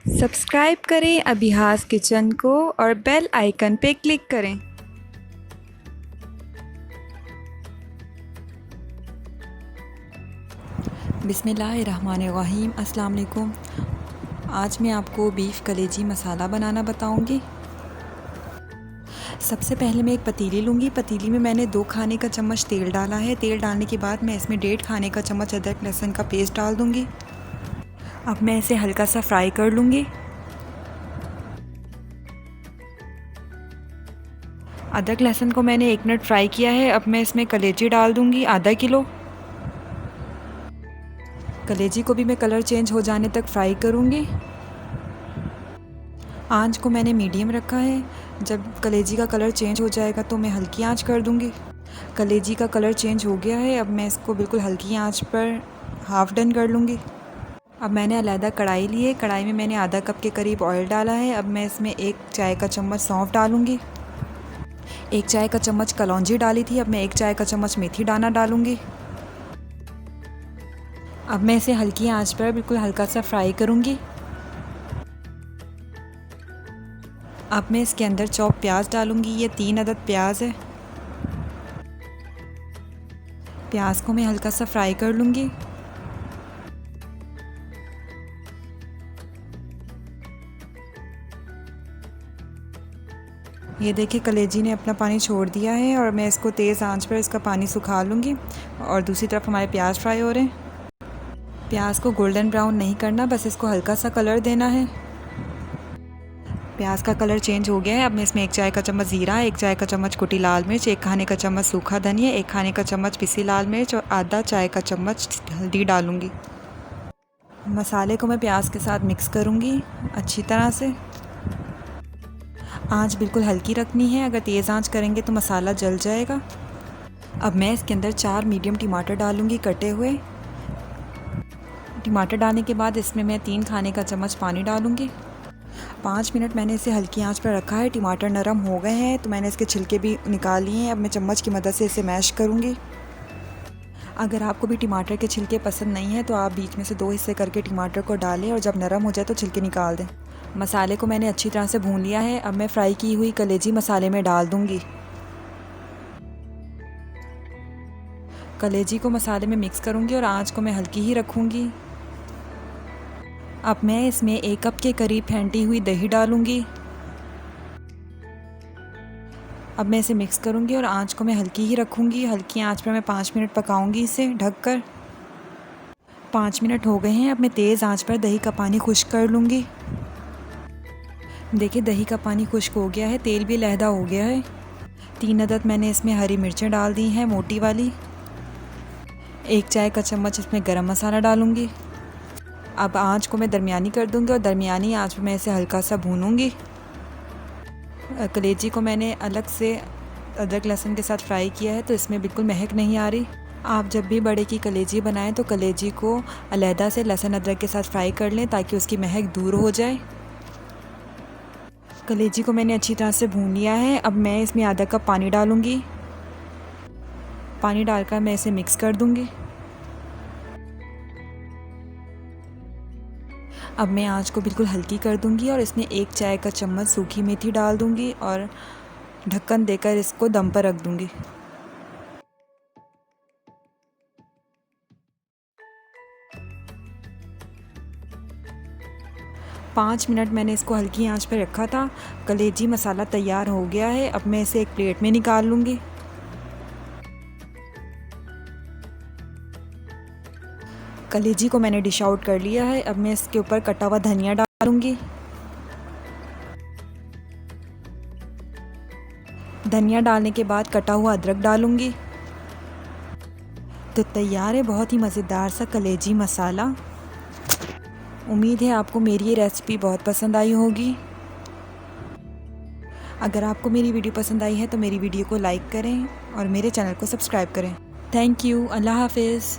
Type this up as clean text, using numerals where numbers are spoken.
Subscribe करें अभिहास kitchen को और बेल आइकन पे क्लिक करें। बिस्मिल्लाहिर्रहमानिर्रहीम। अस्सलाम वालेकुम। आज मैं आपको बीफ कलेजी मसाला बनाना बताऊंगी। सबसे पहले मैं एक पतीली लूँगी। पतीली में मैंने 2 खाने का चम्मच तेल डाला है। तेल डालने के बाद मैं इसमें 1.5 खाने का चम्मच अदरक लहसुन का पेस्ट डाल दूँगी। अब मैं इसे हल्का सा फ्राई कर लूँगी। अदरक लहसुन को मैंने 1 मिनट फ्राई किया है। अब मैं इसमें कलेजी डाल दूँगी आधा किलो। कलेजी को भी मैं कलर चेंज हो जाने तक फ्राई करूँगी। आंच को मैंने मीडियम रखा है। जब कलेजी का कलर चेंज हो जाएगा तो मैं हल्की आंच कर दूँगी। कलेजी का कलर चेंज हो गया है। अब मैं इसको बिल्कुल हल्की आंच पर हाफ़ डन कर लूँगी। अब मैंने अलहदा कढ़ाई ली है। कढ़ाई में मैंने आधा कप के करीब ऑयल डाला है। अब मैं इसमें 1 चाय का चम्मच सौंफ डालूँगी। 1 चाय का चम्मच कलौंजी डाली थी। अब मैं 1 चाय का चम्मच मेथी दाना डालूँगी। अब मैं इसे हल्की आंच पर बिल्कुल हल्का सा फ्राई करूँगी। अब मैं इसके अंदर चॉप प्याज डालूँगी। ये 3 अदद प्याज है। प्याज को मैं हल्का सा फ्राई कर लूँगी। ये देखिए कलेजी ने अपना पानी छोड़ दिया है और मैं इसको तेज़ आंच पर इसका पानी सुखा लूँगी। और दूसरी तरफ हमारे प्याज फ्राई हो रहे हैं। प्याज को गोल्डन ब्राउन नहीं करना, बस इसको हल्का सा कलर देना है। प्याज का कलर चेंज हो गया है। अब मैं इसमें 1 चाय का चम्मच ज़ीरा, 1 चाय का चम्मच कुटी लाल मिर्च, 1 खाने का चम्मच सूखा धनिया, 1 खाने का चम्मच पिसी लाल मिर्च और आधा चाय का चम्मच हल्दी डालूँगी। मसाले को मैं प्याज के साथ मिक्स करूँगी अच्छी तरह से। आंच बिल्कुल हल्की रखनी है, अगर तेज़ आंच करेंगे तो मसाला जल जाएगा। अब मैं इसके अंदर 4 मीडियम टमाटर डालूँगी कटे हुए। टमाटर डालने के बाद इसमें मैं 3 खाने का चम्मच पानी डालूँगी। 5 मिनट मैंने इसे हल्की आंच पर रखा है। टमाटर नरम हो गए हैं तो मैंने इसके छिलके भी निकाल लिए हैं। अब मैं चम्मच की मदद से इसे मैश करूँगी। अगर आपको भी टमाटर के छिलके पसंद नहीं है तो आप बीच में से 2 हिस्से करके टमाटर को डालें और जब नरम हो जाए तो छिलके निकाल दें। मसाले को मैंने अच्छी तरह से भून लिया है। अब मैं फ्राई की हुई कलेजी मसाले में डाल दूँगी। कलेजी को मसाले में मिक्स करूँगी और आंच को मैं हल्की ही रखूँगी। अब मैं इसमें 1 कप के करीब फेंटी हुई दही डालूँगी। अब मैं इसे मिक्स करूँगी और आंच को मैं हल्की ही रखूँगी। हल्की आंच पर मैं 5 मिनट पकाऊँगी इसे ढककर। 5 मिनट हो गए हैं। अब मैं तेज़ आंच पर दही का पानी खुश्क कर लूँगी। देखिए दही का पानी खुश्क हो गया है, तेल भी अलहदा हो गया है। 3 अदद मैंने इसमें हरी मिर्चें डाल दी हैं मोटी वाली। 1 चाय का चम्मच इसमें गरम मसाला डालूँगी। अब आंच को मैं दरमियानी कर दूँगी और दरमियानी आंच में मैं इसे हल्का सा भूनूँगी। कलेजी को मैंने अलग से अदरक लहसुन के साथ फ्राई किया है तो इसमें बिल्कुल महक नहीं आ रही। आप जब भी बड़े की कलेजी बनाएं तो कलेजी को अलहदा से लहसुन अदरक के साथ फ्राई कर लें ताकि उसकी महक दूर हो जाए। कलेजी को मैंने अच्छी तरह से भून लिया है। अब मैं इसमें आधा कप पानी डालूँगी। पानी डालकर मैं इसे मिक्स कर दूँगी। अब मैं आंच को बिल्कुल हल्की कर दूँगी और इसमें 1 चाय का चम्मच सूखी मेथी डाल दूँगी और ढक्कन देकर इसको दम पर रख दूँगी। पाँच मिनट मैंने इसको हल्की आंच पर रखा था। कलेजी मसाला तैयार हो गया है। अब मैं इसे एक प्लेट में निकाल लूँगी। कलेजी को मैंने डिश आउट कर लिया है। अब मैं इसके ऊपर कटा हुआ धनिया डालूँगी। धनिया डालने के बाद कटा हुआ अदरक डालूँगी। तो तैयार है बहुत ही मज़ेदार सा कलेजी मसाला। उम्मीद है आपको मेरी ये रेसिपी बहुत पसंद आई होगी। अगर आपको मेरी वीडियो पसंद आई है तो मेरी वीडियो को लाइक करें और मेरे चैनल को सब्सक्राइब करें। Thank you. अल्लाह हाफ़िज़।